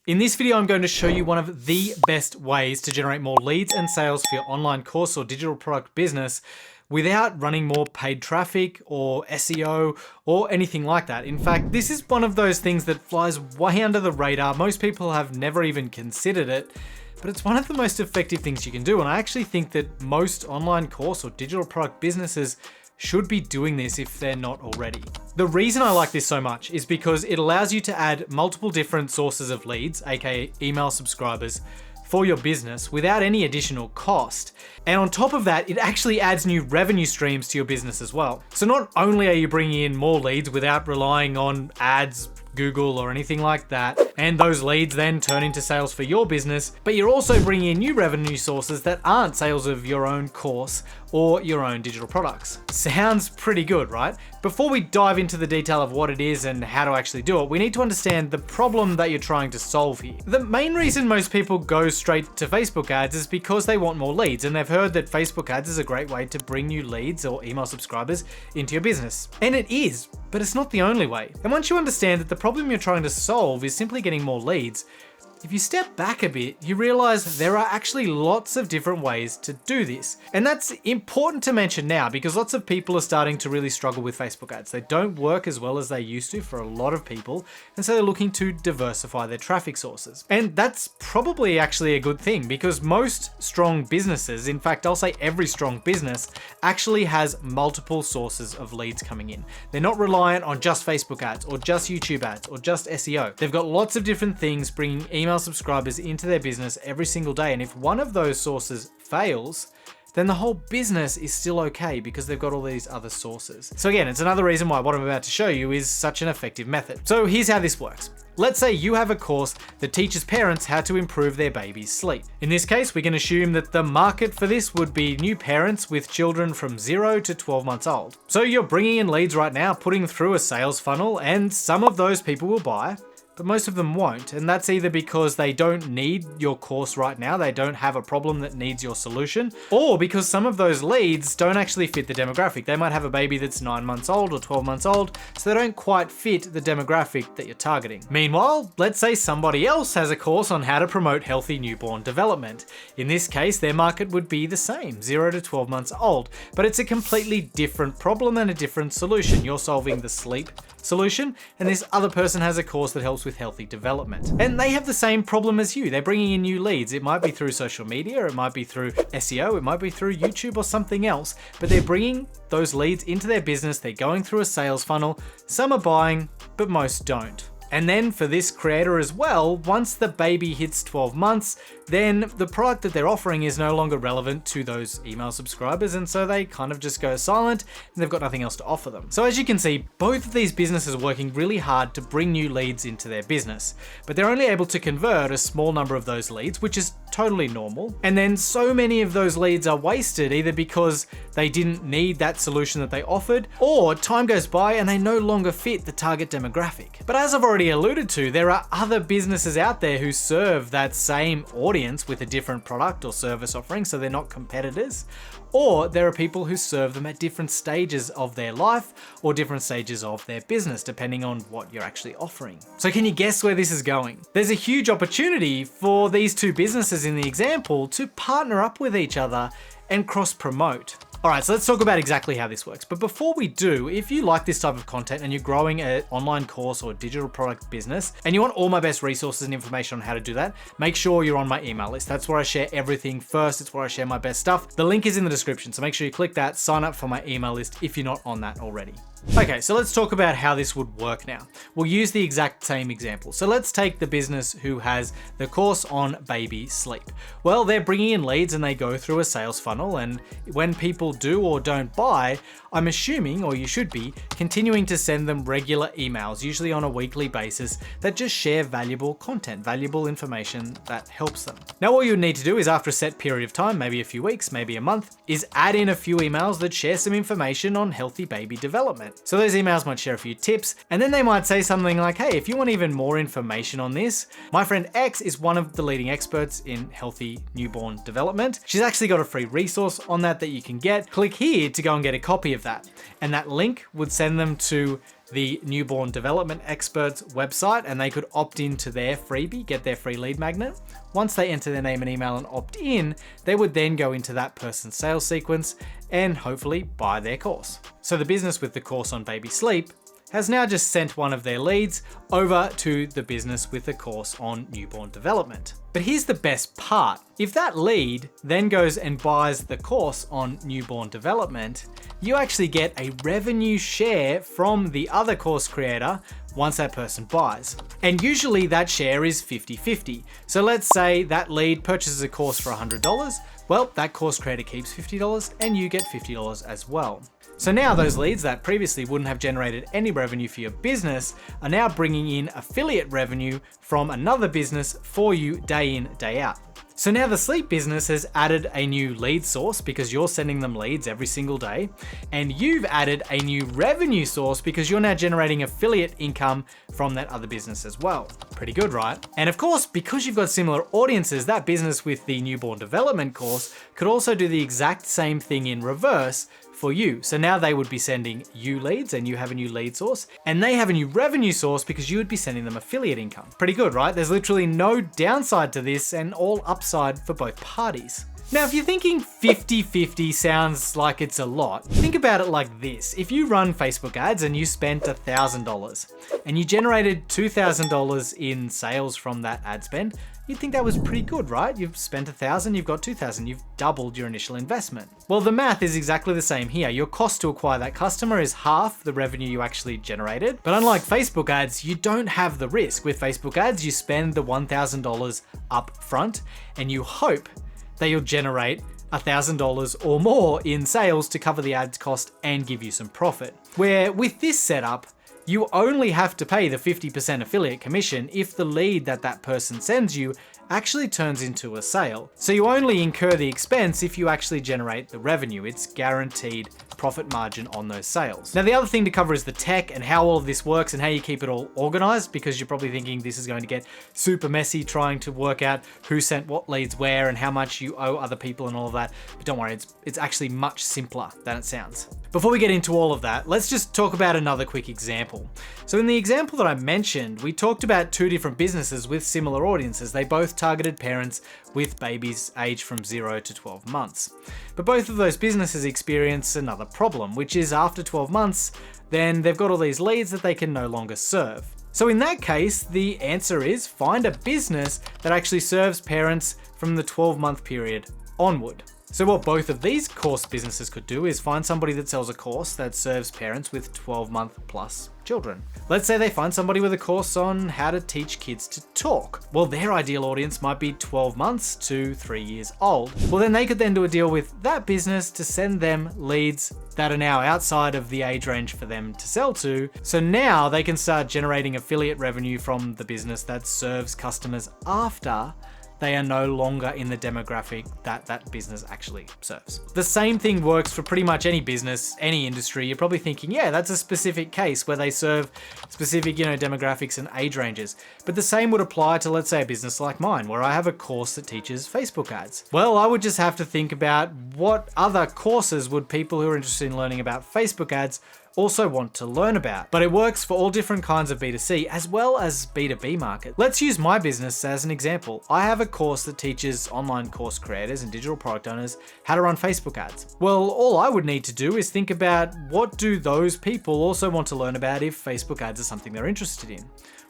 In this video, I'm going to show you one of the best ways to generate more leads and sales for your online course or digital product business without running more paid traffic or SEO or anything like that. In fact, this is one of those things that flies way under the radar. Most people have never even considered it, but it's one of the most effective things you can do. And I actually think that most online course or digital product businesses should be doing this if they're not already. The reason I like this so much is because it allows you to add multiple different sources of leads, aka email subscribers, for your business without any additional cost. And on top of that, it actually adds new revenue streams to your business as well. So not only are you bringing in more leads without relying on ads, Google, or anything like that, and those leads then turn into sales for your business, but you're also bringing in new revenue sources that aren't sales of your own course or your own digital products. Sounds pretty good, right? Before we dive into the detail of what it is and how to actually do it, we need to understand the problem that you're trying to solve here. The main reason most people go straight to Facebook ads is because they want more leads, and they've heard that Facebook ads is a great way to bring new leads or email subscribers into your business. And it is, but it's not the only way. And once you understand that the problem you're trying to solve is simply getting more leads, if you step back a bit, you realize there are actually lots of different ways to do this. And that's important to mention now because lots of people are starting to really struggle with Facebook ads. They don't work as well as they used to for a lot of people, and so they're looking to diversify their traffic sources. And that's probably actually a good thing because most strong businesses, in fact, I'll say every strong business, actually has multiple sources of leads coming in. They're not reliant on just Facebook ads or just YouTube ads or just SEO. They've got lots of different things bringing email subscribers into their business every single day. And if one of those sources fails, then the whole business is still okay because they've got all these other sources. So again, it's another reason why what I'm about to show you is such an effective method. So here's how this works. Let's say you have a course that teaches parents how to improve their baby's sleep. In this case, we can assume that the market for this would be new parents with children from 0 to 12 months old. So you're bringing in leads right now, putting through a sales funnel, and some of those people will buy, but most of them won't. And that's either because they don't need your course right now, they don't have a problem that needs your solution, or because some of those leads don't actually fit the demographic. They might have a baby that's 9 months old or 12 months old, so they don't quite fit the demographic that you're targeting. Meanwhile, let's say somebody else has a course on how to promote healthy newborn development. In this case, their market would be the same, 0 to 12 months old, but it's a completely different problem and a different solution. You're solving the sleep solution, and this other person has a course that helps with healthy development. And they have the same problem as you. They're bringing in new leads. It might be through social media, it might be through SEO, it might be through YouTube or something else, but they're bringing those leads into their business. They're going through a sales funnel. Some are buying, but most don't. And then for this creator as well, once the baby hits 12 months, then the product that they're offering is no longer relevant to those email subscribers, and so they kind of just go silent and they've got nothing else to offer them. So as you can see, both of these businesses are working really hard to bring new leads into their business, but they're only able to convert a small number of those leads, which is totally normal. And then so many of those leads are wasted either because they didn't need that solution that they offered, or time goes by and they no longer fit the target demographic. But as I've already alluded to, there are other businesses out there who serve that same audience with a different product or service offering, so they're not competitors. Or there are people who serve them at different stages of their life or different stages of their business, depending on what you're actually offering. So can you guess where this is going? There's a huge opportunity for these two businesses in the example to partner up with each other and cross-promote. All right, so let's talk about exactly how this works. But before we do, if you like this type of content and you're growing an online course or digital product business, and you want all my best resources and information on how to do that, make sure you're on my email list. That's where I share everything first. It's where I share my best stuff. The link is in the description, so make sure you click that, sign up for my email list if you're not on that already. Okay, so let's talk about how this would work now. We'll use the exact same example. So let's take the business who has the course on baby sleep. Well, they're bringing in leads and they go through a sales funnel, and when people do or don't buy, I'm assuming, or you should be, continuing to send them regular emails, usually on a weekly basis, that just share valuable content, valuable information that helps them. Now, all you need to do is after a set period of time, maybe a few weeks, maybe a month, is add in a few emails that share some information on healthy baby development. So those emails might share a few tips, and then they might say something like, hey, if you want even more information on this, my friend X is one of the leading experts in healthy newborn development. She's actually got a free resource on that you can get. Click here to go and get a copy of that. And that link would send them to the Newborn Development Experts website and they could opt into their freebie, get their free lead magnet. Once they enter their name and email and opt in, they would then go into that person's sales sequence and hopefully buy their course. So the business with the course on baby sleep has now just sent one of their leads over to the business with the course on newborn development. But here's the best part. If that lead then goes and buys the course on newborn development, you actually get a revenue share from the other course creator once that person buys. And usually that share is 50-50. So let's say that lead purchases a course for $100. Well, that course creator keeps $50 and you get $50 as well. So now those leads that previously wouldn't have generated any revenue for your business are now bringing in affiliate revenue from another business for you day in, day out. So now the sleep business has added a new lead source because you're sending them leads every single day. And you've added a new revenue source because you're now generating affiliate income from that other business as well. Pretty good, right? And of course, because you've got similar audiences, that business with the newborn development course could also do the exact same thing in reverse for you. So now they would be sending you leads and you have a new lead source and they have a new revenue source because you would be sending them affiliate income. Pretty good, right? There's literally no downside to this and all upside for both parties. Now, if you're thinking 50-50 sounds like it's a lot, think about it like this. If you run Facebook ads and you spent $1,000 and you generated $2,000 in sales from that ad spend, you'd think that was pretty good, right? You've spent $1,000, you've got $2,000, you've doubled your initial investment. Well, the math is exactly the same here. Your cost to acquire that customer is half the revenue you actually generated. But unlike Facebook ads, you don't have the risk. With Facebook ads, you spend the $1,000 up front and you hope that you'll generate $1,000 or more in sales to cover the ads cost and give you some profit. Where with this setup, you only have to pay the 50% affiliate commission if the lead that person sends you actually turns into a sale. So you only incur the expense if you actually generate the revenue. It's guaranteed profit margin on those sales. Now, the other thing to cover is the tech and how all of this works and how you keep it all organized, because you're probably thinking this is going to get super messy trying to work out who sent what leads where and how much you owe other people and all of that. But don't worry, it's actually much simpler than it sounds. Before we get into all of that, let's just talk about another quick example. So in the example that I mentioned, we talked about two different businesses with similar audiences. They both targeted parents with babies aged from 0 to 12 months. But both of those businesses experience another problem, which is after 12 months, then they've got all these leads that they can no longer serve. So in that case, the answer is find a business that actually serves parents from the 12-month period onward. So what both of these course businesses could do is find somebody that sells a course that serves parents with 12-month plus children. Let's say they find somebody with a course on how to teach kids to talk. Well, their ideal audience might be 12 months to 3 years old. Well, then they could then do a deal with that business to send them leads that are now outside of the age range for them to sell to. So now they can start generating affiliate revenue from the business that serves customers after they are no longer in the demographic that business actually serves. The same thing works for pretty much any business, any industry. You're probably thinking, yeah, that's a specific case where they serve specific, demographics and age ranges. But the same would apply to, let's say, a business like mine, where I have a course that teaches Facebook ads. Well, I would just have to think about what other courses would people who are interested in learning about Facebook ads also want to learn about. But it works for all different kinds of B2C as well as B2B market. Let's use my business as an example. I have a course that teaches online course creators and digital product owners how to run Facebook ads. Well, all I would need to do is think about what do those people also want to learn about if Facebook ads are something they're interested in.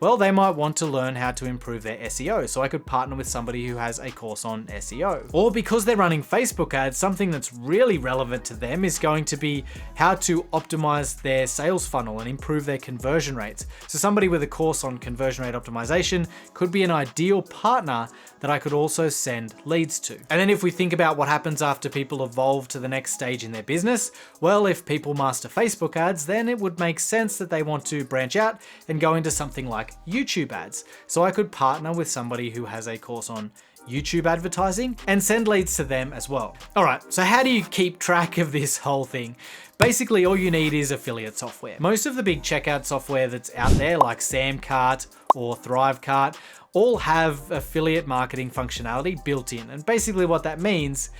Well, they might want to learn how to improve their SEO, so I could partner with somebody who has a course on SEO. Or because they're running Facebook ads, something that's really relevant to them is going to be how to optimize their sales funnel and improve their conversion rates. So somebody with a course on conversion rate optimization could be an ideal partner that I could also send leads to. And then if we think about what happens after people evolve to the next stage in their business, well, if people master Facebook ads, then it would make sense that they want to branch out and go into something like YouTube ads. So I could partner with somebody who has a course on YouTube advertising and send leads to them as well. All right, so how do you keep track of this whole thing? Basically, all you need is affiliate software. Most of the big checkout software that's out there, like Samcart or Thrivecart, all have affiliate marketing functionality built in. And basically what that means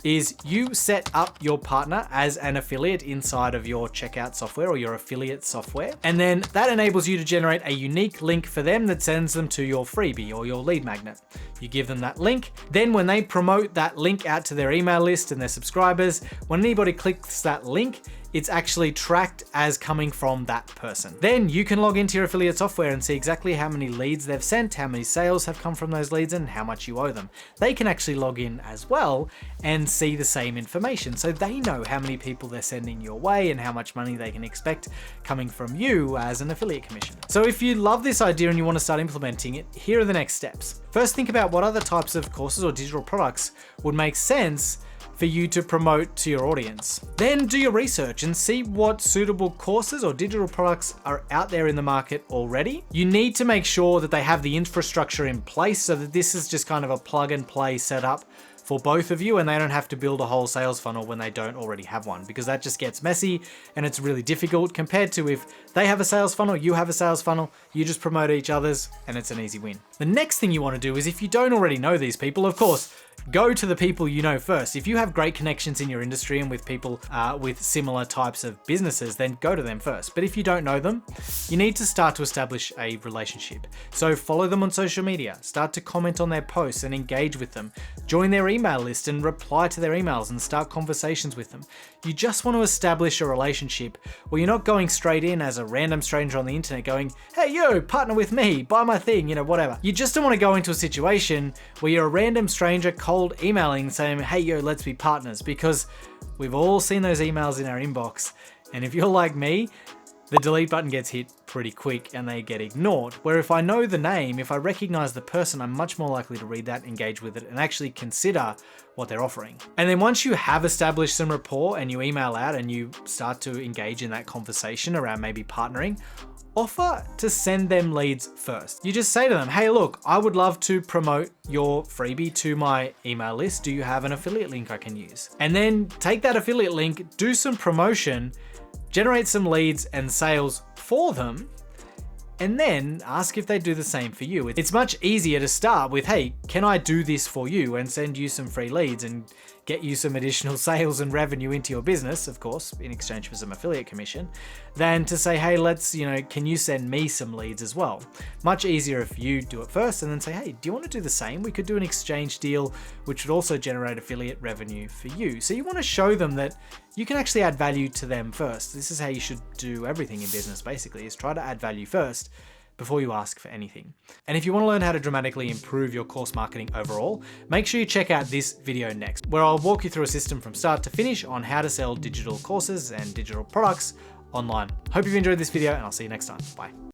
is you set up your partner as an affiliate inside of your checkout software or your affiliate software. And then that enables you to generate a unique link for them that sends them to your freebie or your lead magnet. You give them that link. Then when they promote that link out to their email list and their subscribers, when anybody clicks that link, it's actually tracked as coming from that person. Then you can log into your affiliate software and see exactly how many leads they've sent, how many sales have come from those leads, and how much you owe them. They can actually log in as well and see the same information. So they know how many people they're sending your way and how much money they can expect coming from you as an affiliate commission. So if you love this idea and you want to start implementing it, here are the next steps. First, think about what other types of courses or digital products would make sense for you to promote to your audience. Then do your research and see what suitable courses or digital products are out there in the market already. You need to make sure that they have the infrastructure in place so that this is just kind of a plug and play setup for both of you and they don't have to build a whole sales funnel when they don't already have one, because that just gets messy and it's really difficult compared to if they have a sales funnel, you have a sales funnel, you just promote each other's and it's an easy win. The next thing you want to do is, if you don't already know these people, of course, go to the people you know first. If you have great connections in your industry and with people with similar types of businesses, then go to them first. But if you don't know them, you need to start to establish a relationship. So follow them on social media, start to comment on their posts and engage with them. Join their email list and reply to their emails and start conversations with them. You just want to establish a relationship where you're not going straight in as a random stranger on the internet going, hey, yo, partner with me, buy my thing, whatever. You just don't want to go into a situation where you're a random stranger cold emailing saying, hey, yo, let's be partners, because we've all seen those emails in our inbox. And if you're like me, the delete button gets hit pretty quick and they get ignored. Where if I know the name, if I recognize the person, I'm much more likely to read that, engage with it, and actually consider what they're offering. And then once you have established some rapport and you email out and you start to engage in that conversation around maybe partnering, offer to send them leads first. You just say to them, hey, look, I would love to promote your freebie to my email list. Do you have an affiliate link I can use? And then take that affiliate link, do some promotion, generate some leads and sales for them, and then ask if they do the same for you. It's much easier to start with, hey, can I do this for you, and send you some free leads and get you some additional sales and revenue into your business, of course, in exchange for some affiliate commission, than to say, hey, let's, can you send me some leads as well? Much easier if you do it first and then say, hey, do you want to do the same? We could do an exchange deal, which would also generate affiliate revenue for you. So you want to show them that you can actually add value to them first. This is how you should do everything in business, basically, is try to add value first before you ask for anything. And if you want to learn how to dramatically improve your course marketing overall, make sure you check out this video next, where I'll walk you through a system from start to finish on how to sell digital courses and digital products online. Hope you've enjoyed this video, and I'll see you next time. Bye.